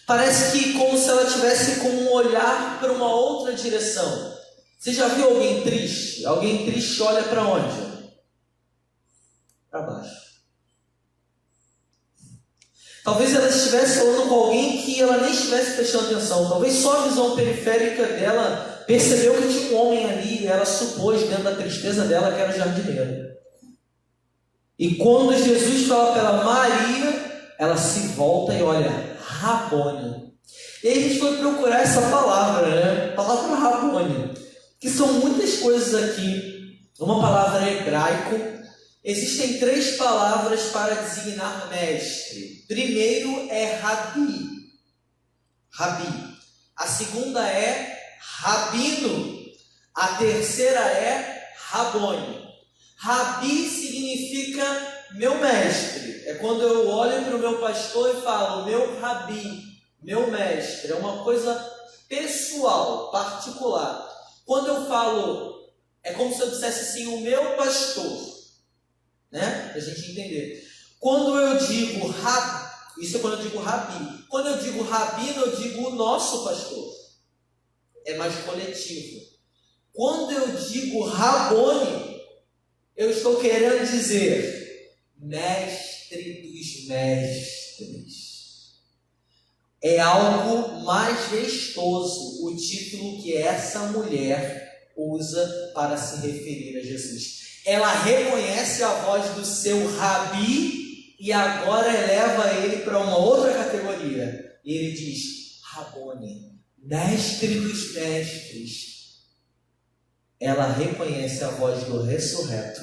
Parece que como se ela tivesse com um olhar para uma outra direção. Você já viu alguém triste? Alguém triste olha para onde? Para baixo. Talvez ela estivesse falando com alguém que ela nem estivesse prestando atenção. Talvez só a visão periférica dela percebeu que tinha um homem ali e ela supôs dentro da tristeza dela que era o jardineiro. E quando Jesus fala para ela Maria, ela se volta e olha, Rabone. E aí a gente foi procurar essa palavra, né? A palavra Rabone, que são muitas coisas aqui. Uma palavra em hebraico. Existem 3 palavras para designar mestre. Primeiro é Rabi. A segunda é Rabino. A terceira é Rabone. Rabi significa meu mestre. É quando eu olho para o meu pastor e falo, meu rabi, meu mestre. É uma coisa pessoal, particular. Quando eu falo, é como se eu dissesse assim, o meu pastor, né? Para a gente entender. Quando eu digo rabi, isso é quando eu digo rabi. Quando eu digo rabino, eu digo o nosso pastor. É mais coletivo. Quando eu digo Rabone, eu estou querendo dizer mestre dos mestres. É algo majestoso o título que essa mulher usa para se referir a Jesus. Ela reconhece a voz do seu rabi e agora eleva ele para uma outra categoria. E ele diz, Rabone, mestre dos mestres. Ela reconhece a voz do ressurreto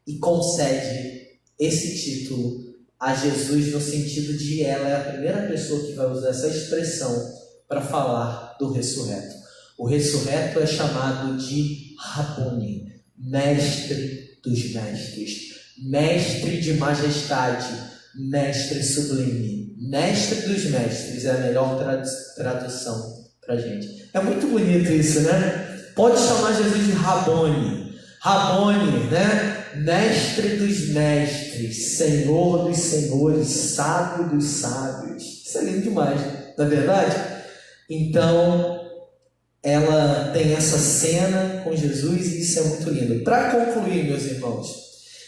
e concede esse título a Jesus no sentido de ela é a primeira pessoa que vai usar essa expressão para falar do ressurreto. O ressurreto é chamado de Rabone, mestre dos mestres, mestre de majestade, mestre sublime, mestre dos mestres é a melhor tradução para a gente. É muito bonito isso, né? Pode chamar Jesus de Rabone, Rabone, né? Mestre dos mestres, Senhor dos senhores, sábio dos sábios. Isso é lindo demais, não é verdade? Então, ela tem essa cena com Jesus e isso é muito lindo. Para concluir, meus irmãos,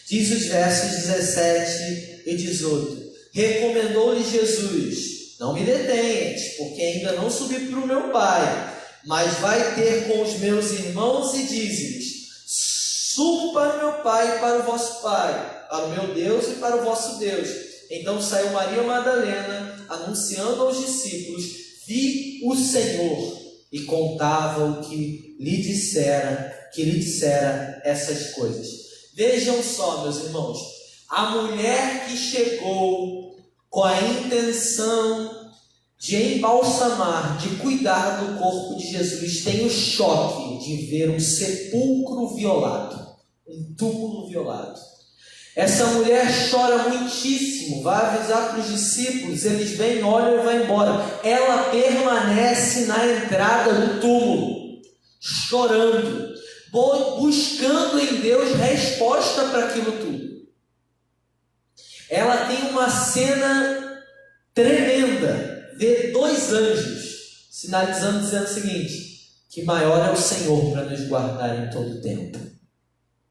diz os versos 17 e 18: recomendou-lhe Jesus, não me detenhas, porque ainda não subi para o meu Pai, mas vai ter com os meus irmãos e dize-lhes, subo para o meu Pai e para o vosso Pai, para o meu Deus e para o vosso Deus. Então saiu Maria Madalena, anunciando aos discípulos, vi o Senhor, e contava o que lhe dissera essas coisas. Vejam só, meus irmãos, a mulher que chegou com a intenção de embalsamar, de cuidar do corpo de Jesus, tem o choque de ver um sepulcro violado, um túmulo violado. Essa mulher chora muitíssimo, vai avisar para os discípulos, eles vêm, olham e vão embora. Ela permanece na entrada do túmulo, chorando, buscando em Deus resposta para aquilo tudo. Ela tem uma cena tremenda, vê dois anjos, sinalizando, dizendo o seguinte, que maior é o Senhor para nos guardar em todo o tempo.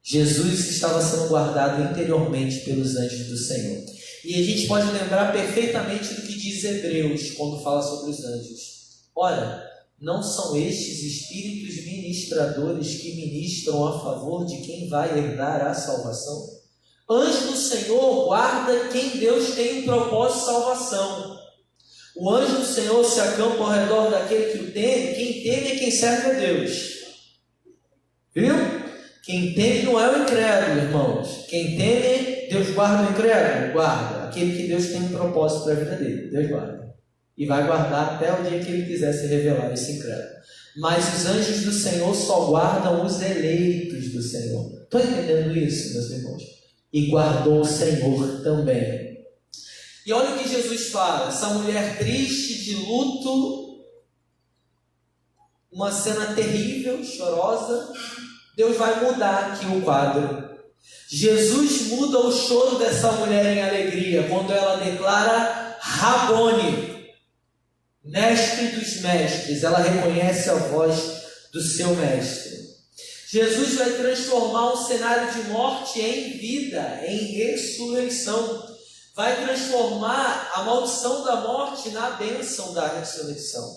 Jesus estava sendo guardado interiormente pelos anjos do Senhor. E a gente pode lembrar perfeitamente do que diz Hebreus, quando fala sobre os anjos. Ora, não são estes espíritos ministradores que ministram a favor de quem vai herdar a salvação? Anjo do Senhor guarda quem Deus tem um propósito de salvação. O anjo do Senhor se acampa ao redor daquele que o teme. Quem teme é quem serve a Deus. Viu? Quem teme não é o incrédulo, irmãos. Quem teme, Deus guarda o incrédulo? Guarda. Aquele que Deus tem um propósito para a vida dele, Deus guarda. E vai guardar até o dia que ele quiser se revelar, esse incrédulo. Mas os anjos do Senhor só guardam os eleitos do Senhor. Estão entendendo isso, meus irmãos? E guardou o Senhor também. E olha o que Jesus fala. Essa mulher triste, de luto, uma cena terrível, chorosa. Deus vai mudar aqui o quadro. Jesus muda o choro dessa mulher em alegria quando ela declara Rabone, mestre dos mestres. Ela reconhece a voz do seu mestre. Jesus vai transformar um cenário de morte em vida, em ressurreição. Vai transformar a maldição da morte na bênção da ressurreição.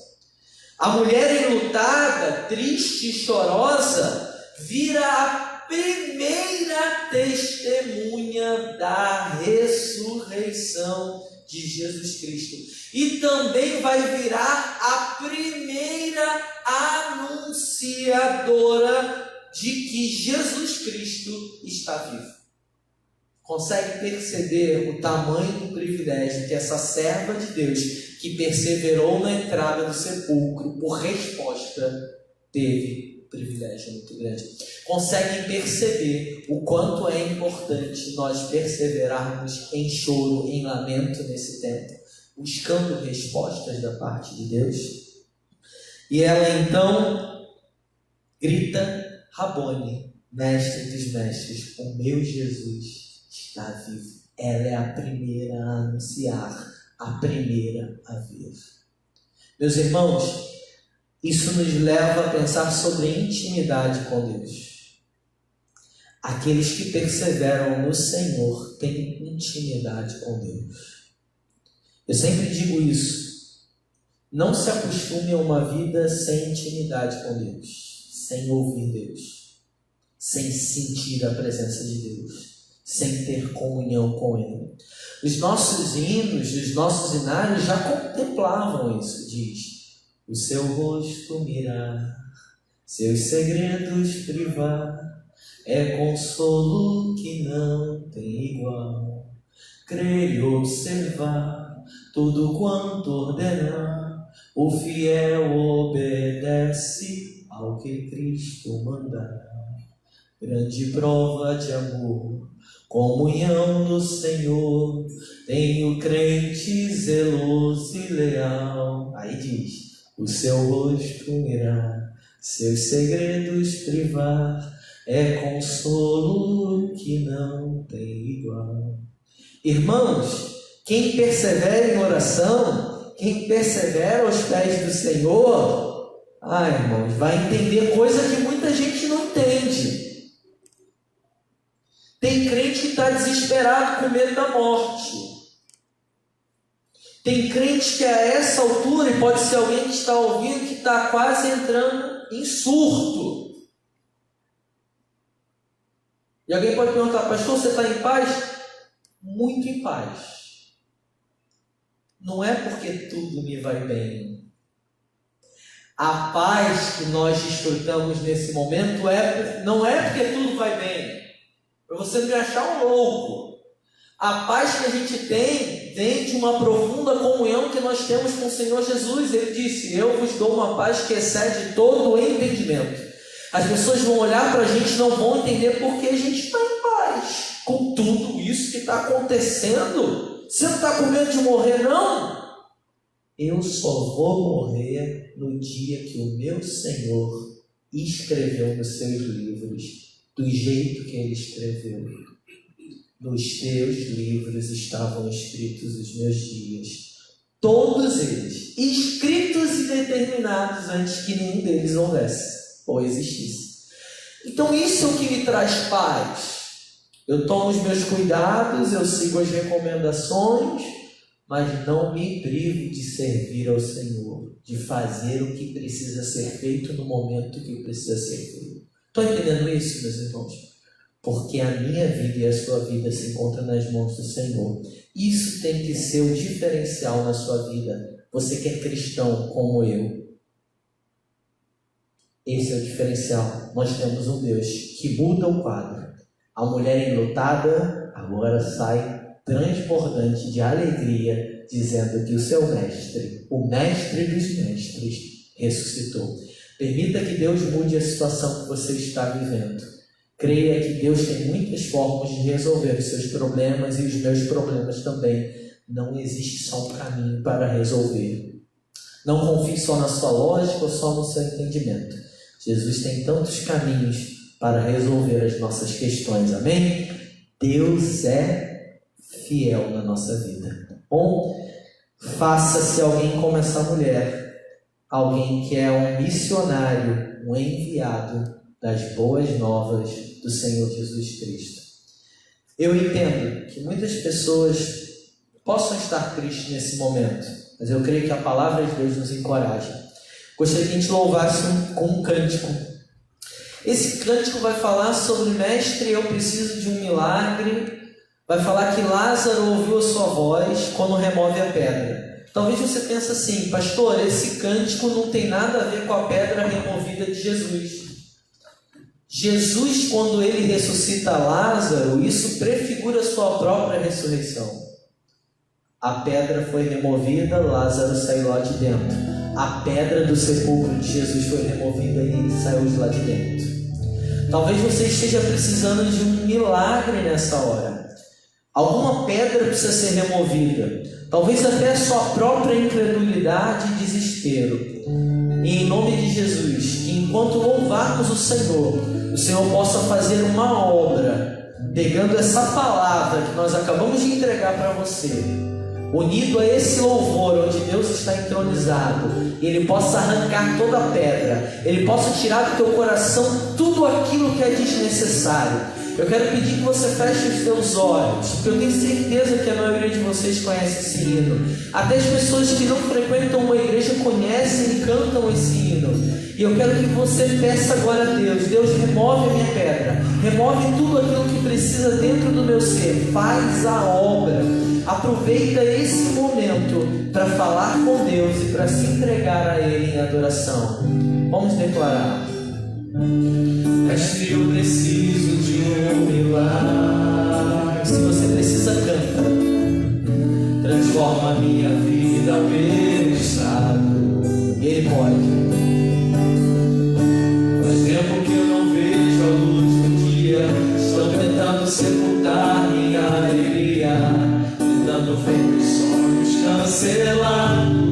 A mulher enlutada, triste e chorosa, vira a primeira testemunha da ressurreição de Jesus Cristo. E também vai virar a primeira anunciadora de que Jesus Cristo está vivo. Consegue perceber o tamanho do privilégio que essa serva de Deus, que perseverou na entrada do sepulcro por resposta, teve privilégio muito grande. Conseguem perceber o quanto é importante nós perseverarmos em choro, em lamento nesse tempo, buscando respostas da parte de Deus? E ela então grita: Rabone, mestre dos mestres, o meu Jesus está vivo. Ela é a primeira a anunciar, a primeira a ver. Meus irmãos, isso nos leva a pensar sobre a intimidade com Deus. Aqueles que perseveram no Senhor têm intimidade com Deus. Eu sempre digo isso. Não se acostume a uma vida sem intimidade com Deus, sem ouvir Deus, sem sentir a presença de Deus, sem ter comunhão com Ele. Os nossos hinos, os nossos hinários já contemplavam isso. Diz: o seu rosto mirar, seus segredos privar, é consolo que não tem igual. Crer e observar tudo quanto ordenar, o fiel obedece ao que Cristo mandar. Grande prova de amor, comunhão no Senhor, tem o crente zeloso e leal. Aí diz: o seu rosto mirar, seus segredos privar, é consolo que não tem igual. Irmãos, quem persevera em oração, quem persevera aos pés do Senhor, irmãos, vai entender coisa que muita gente não entende. Tem crente que está desesperado com medo da morte. Tem crente que a essa altura, e pode ser alguém que está ouvindo, que está quase entrando em surto. E alguém pode perguntar: pastor, você está em paz? Muito em paz. Não é porque tudo me vai bem. A paz que nós desfrutamos nesse momento não é porque tudo vai bem, para você não me achar um louco. A paz que a gente tem vem de uma profunda comunhão que nós temos com o Senhor Jesus. Ele disse: eu vos dou uma paz que excede todo o entendimento. As pessoas vão olhar para a gente e não vão entender porque a gente está em paz com tudo isso que está acontecendo. Você não está com medo de morrer, não? Eu só vou morrer no dia que o meu Senhor escreveu nos seus livros, do jeito que Ele escreveu. Nos teus livros estavam escritos os meus dias, todos eles, escritos e determinados antes que nenhum deles houvesse ou existisse. Então isso é o que me traz paz. Eu tomo os meus cuidados, eu sigo as recomendações, mas não me privo de servir ao Senhor, de fazer o que precisa ser feito no momento que precisa ser feito. Estão entendendo isso, meus irmãos? Porque a minha vida e a sua vida se encontram nas mãos do Senhor. Isso tem que ser o diferencial na sua vida. Você que é cristão como eu. Esse é o diferencial. Nós temos um Deus que muda o quadro. A mulher enlutada agora sai transbordante de alegria, dizendo que o seu mestre, o mestre dos mestres, ressuscitou. Permita que Deus mude a situação que você está vivendo. Creia que Deus tem muitas formas de resolver os seus problemas e os meus problemas também. Não existe só um caminho para resolver. Não confie só na sua lógica ou só no seu entendimento. Jesus tem tantos caminhos para resolver as nossas questões. Amém? Deus é fiel na nossa vida. Bom, faça-se alguém como essa mulher. Alguém que é um missionário, um enviado das boas novas do Senhor Jesus Cristo. Eu entendo que muitas pessoas possam estar tristes nesse momento, mas eu creio que a palavra de Deus nos encoraja. Gostaria que a gente louvasse com um cântico. Esse cântico vai falar sobre: mestre, eu preciso de um milagre. Vai falar que Lázaro ouviu a sua voz quando remove a pedra. Talvez você pense assim: pastor, esse cântico não tem nada a ver com a pedra removida de Jesus. Jesus, quando ele ressuscita Lázaro, isso prefigura a sua própria ressurreição. A pedra foi removida, Lázaro saiu lá de dentro. a pedra do sepulcro de Jesus foi removida e ele saiu de lá de dentro. Talvez você esteja precisando de um milagre nessa hora. Alguma pedra precisa ser removida. Talvez até a sua própria incredulidade e desespero. E em nome de Jesus, que enquanto louvarmos o Senhor possa fazer uma obra, pegando essa palavra que nós acabamos de entregar para você, unido a esse louvor onde Deus está entronizado, e Ele possa arrancar toda a pedra, Ele possa tirar do teu coração tudo aquilo que é desnecessário. Eu quero pedir que você feche os teus olhos, porque eu tenho certeza que a maioria de vocês conhece esse hino. Até as pessoas que não frequentam uma igreja conhecem e cantam esse hino. E eu quero que você peça agora a Deus: Deus, remove a minha pedra, remove tudo aquilo que precisa dentro do meu ser, faz a obra. Aproveita esse momento para falar com Deus e para se entregar a Ele em adoração. Vamos declarar: Mestre, eu preciso de um milagre. Se você precisa, canta. Transforma a minha vida, o meu estado. Ele pode. Faz tempo que eu não vejo a luz do dia. Estão tentando sepultar minha alegria, tentando ver meus sonhos cancelados.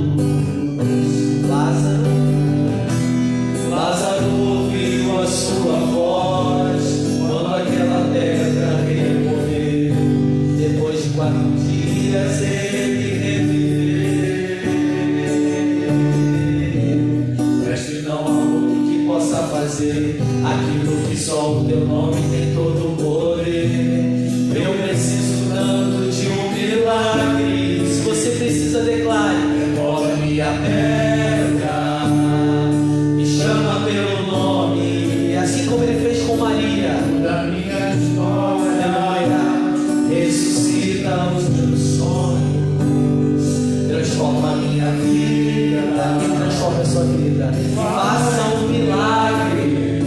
Lázaro ouviu a sua voz quando aquela pedra removeu. Depois de 4 dias ele reviveu. Mestre, não há outro que possa fazer aquilo que só o teu nome tem todo o poder. Eu preciso tanto de um milagre. Se você precisa, declare: remove a minha pedra, me chama pelo nome. E assim como Ele fez com Maria, Da minha história, ressuscita os meus sonhos, transforma a minha vida, e transforma a sua vida. faça um milagre,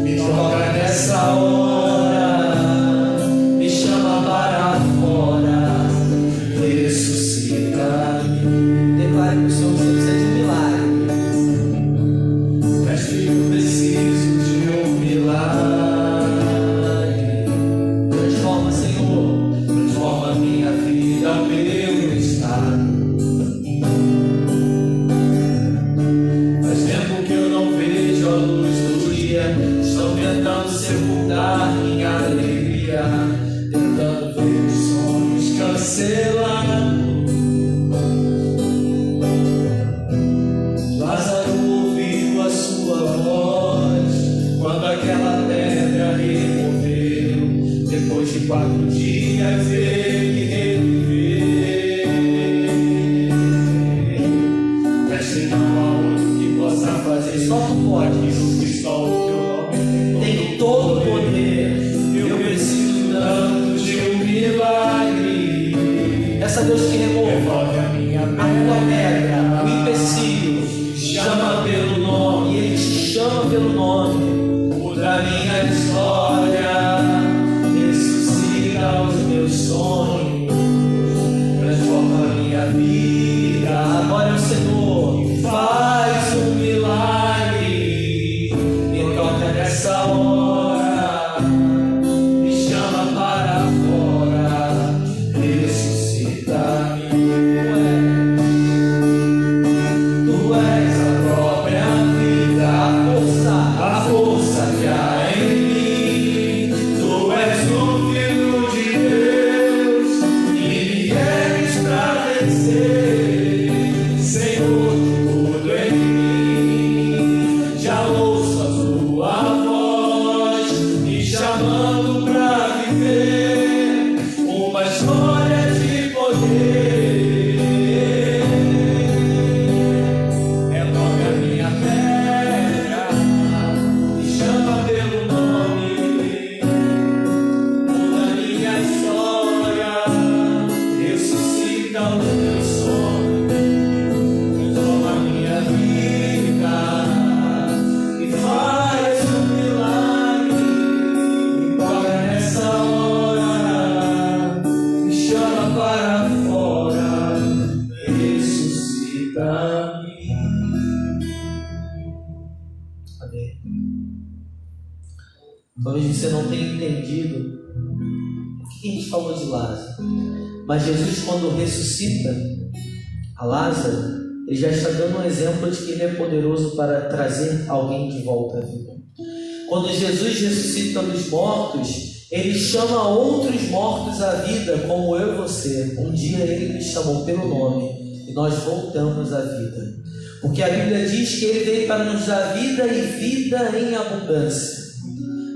me toca nessa hora, me chama para fora, ressuscita-me. Declare que o Senhor precisa de um milagre. Mestre, eu preciso de um milagre. Transforma, Senhor. Transforma a minha vida, o meu estado. Faz tempo que eu não vejo a luz do dia. Estão tentando sepultar minha alegria, tentando ver os sonhos cancelados. Lázaro ouviu a sua voz quando aquela pedra removeu. Depois de 4 dias ele reviveu. Mestre, não há outro que possa fazer, Só tu pode. aquilo que só o teu nome Tem todo o poder. Eu preciso tanto de um milagre. Essa Deus que remove Remove a minha a tua pedra, o empecilho, chama pelo nome, e Ele te chama pelo nome. muda a minha história, ressuscita os meus sonhos, transforma a minha vida. Agora é o Senhor. Faz um milagre, me toca nessa hora, me chama para fora, ressuscita-me. Tu és a própria vida, a força que há em mim. Tu és o Filho de Deus e me queres pra vencer. Senhor, tudo em mim, já ouço a tua voz. Talvez você não tenha entendido o que a gente falou de Lázaro. Mas Jesus, quando ressuscita a Lázaro, ele já está dando um exemplo de que ele é poderoso para trazer alguém de volta à vida. Quando Jesus ressuscita dos mortos, ele chama outros mortos à vida, como eu e você. Um dia ele me chamou pelo nome e nós voltamos à vida. Porque a Bíblia diz que ele veio para nos dar vida e vida em abundância.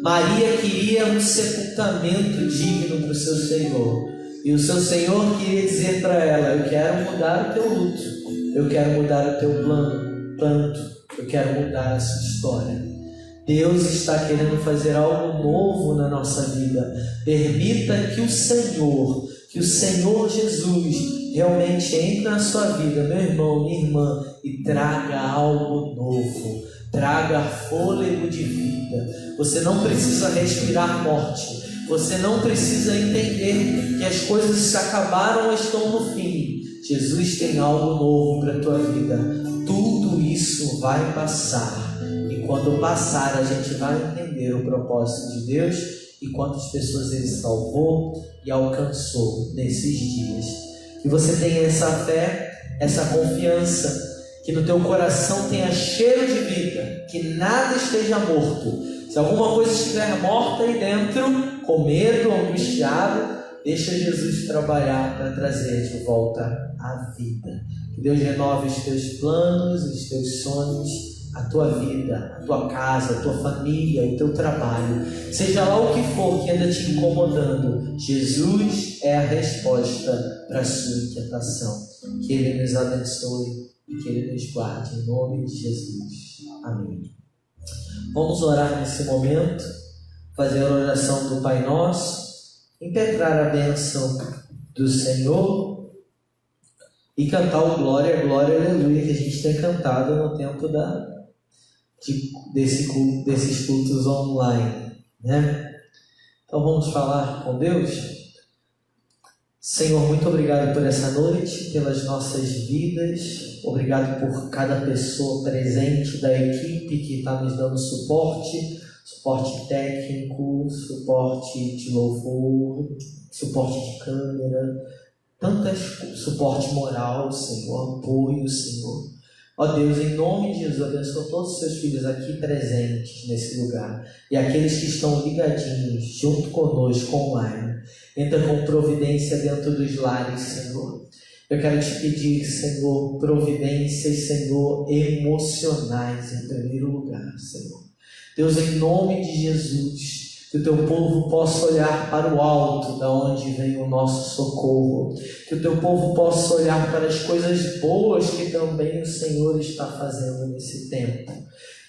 Maria queria um sepultamento digno para o seu Senhor. E o seu Senhor queria dizer para ela: eu quero mudar o teu luto, eu quero mudar o teu planto, eu quero mudar a sua história. Deus está querendo fazer algo novo na nossa vida. Permita que o Senhor Jesus realmente entre na sua vida, meu irmão, minha irmã, e traga algo novo, traga fôlego de vida. Você não precisa respirar morte, você não precisa entender que as coisas se acabaram ou estão no fim. Jesus tem algo novo para a tua vida. Tudo isso vai passar. Quando passar, a gente vai entender o propósito de Deus e quantas pessoas Ele salvou e alcançou nesses dias. Que você tenha essa fé, essa confiança, que no teu coração tenha cheiro de vida, que nada esteja morto. Se alguma coisa estiver morta aí dentro, com medo, angustiado, deixa Jesus trabalhar para trazer de volta a vida. Que Deus renove os teus planos, os teus sonhos, a tua vida, a tua casa, a tua família, o teu trabalho, seja lá o que for que anda te incomodando, Jesus é a resposta para a sua inquietação. Que Ele nos abençoe e que Ele nos guarde, em nome de Jesus. Amém. Vamos orar nesse momento, fazer a oração do Pai Nosso, impetrar a bênção do Senhor e cantar o Glória, Glória, Aleluia, que a gente tem cantado no tempo desses cultos online, né? Então vamos falar com Deus. Senhor, muito obrigado por essa noite, pelas nossas vidas, obrigado por cada pessoa presente da equipe que está nos dando suporte técnico, suporte de louvor, suporte de câmera, suporte moral, Senhor, apoio, Senhor. Ó Deus, em nome de Jesus, abençoa todos os seus filhos aqui presentes nesse lugar e aqueles que estão ligadinhos junto conosco online. Entra com providência dentro dos lares, Senhor. Eu quero te pedir, Senhor, providências, Senhor, emocionais em primeiro lugar, Senhor. Deus, em nome de Jesus, que o teu povo possa olhar para o alto, da onde vem o nosso socorro. Que o teu povo possa olhar para as coisas boas que também o Senhor está fazendo nesse tempo.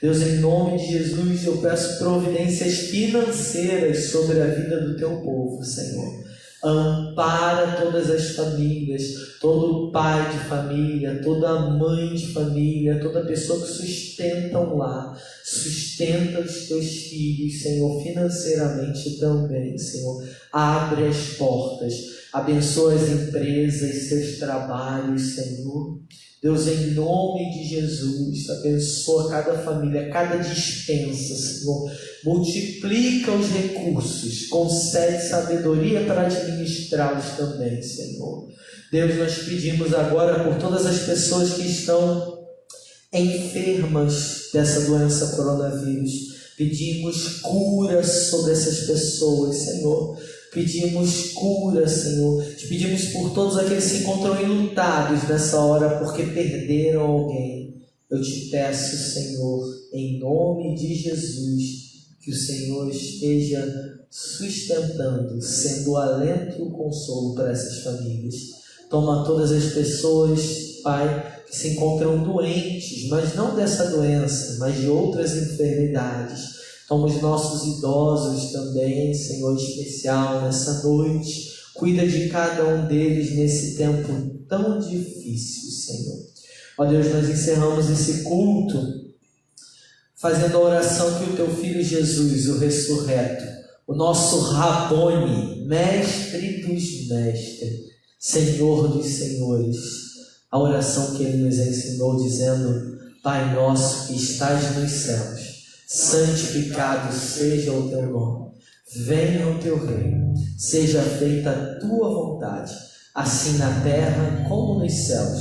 Deus, em nome de Jesus, eu peço providências financeiras sobre a vida do teu povo, Senhor. Ampara todas as famílias, todo pai de família, toda mãe de família, toda pessoa que sustenta um lar, sustenta os teus filhos, Senhor, financeiramente também, Senhor. Abre as portas, abençoa as empresas, seus trabalhos, Senhor. Deus, em nome de Jesus, abençoa cada família, cada dispensa, Senhor. Multiplica os recursos, concede sabedoria para administrá-los também, Senhor. Deus, nós pedimos agora por todas as pessoas que estão enfermas dessa doença coronavírus. Pedimos cura sobre essas pessoas, Senhor. Pedimos cura, Senhor. Te pedimos por todos aqueles que se encontram enlutados nessa hora porque perderam alguém. Eu te peço, Senhor, em nome de Jesus, que o Senhor esteja sustentando, sendo o alento e o consolo para essas famílias. Toma todas as pessoas, Pai, que se encontram doentes, mas não dessa doença, mas de outras enfermidades. Toma os nossos idosos também, Senhor, especial nessa noite. Cuida de cada um deles nesse tempo tão difícil, Senhor. Ó Deus, nós encerramos esse culto fazendo a oração que o Teu Filho Jesus, o ressurreto, o nosso Rabone, Mestre dos Mestres, Senhor dos Senhores, a oração que Ele nos ensinou dizendo: Pai nosso que estás nos céus, santificado seja o teu nome. Venha o teu reino, seja feita a tua vontade, assim na terra como nos céus.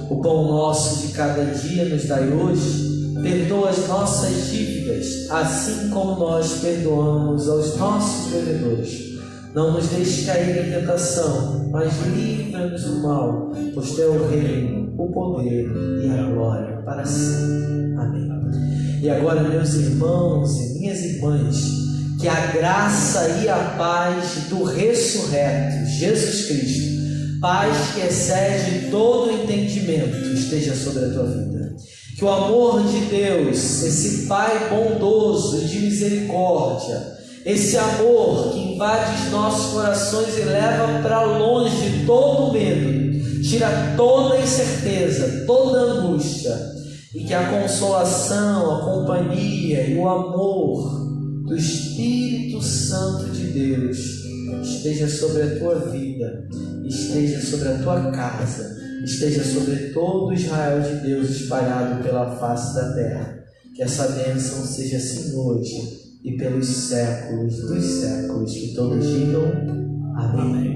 O pão nosso de cada dia nos dai hoje, perdoa as nossas dívidas, assim como nós perdoamos aos nossos devedores. Não nos deixes cair em tentação, mas livra-nos do mal, pois teu é o reino, o poder e a glória para sempre. Amém. E agora, meus irmãos e minhas irmãs, que a graça e a paz do ressurreto Jesus Cristo, paz que excede todo entendimento, esteja sobre a tua vida. Que o amor de Deus, esse Pai bondoso e de misericórdia, esse amor que invade os nossos corações e leva para longe todo o medo, tira toda a incerteza, toda a angústia, e que a consolação, a companhia e o amor do Espírito Santo de Deus esteja sobre a tua vida, esteja sobre a tua casa, esteja sobre todo Israel de Deus espalhado pela face da terra. Que essa bênção seja assim hoje e pelos séculos dos séculos. Que todos digam amém.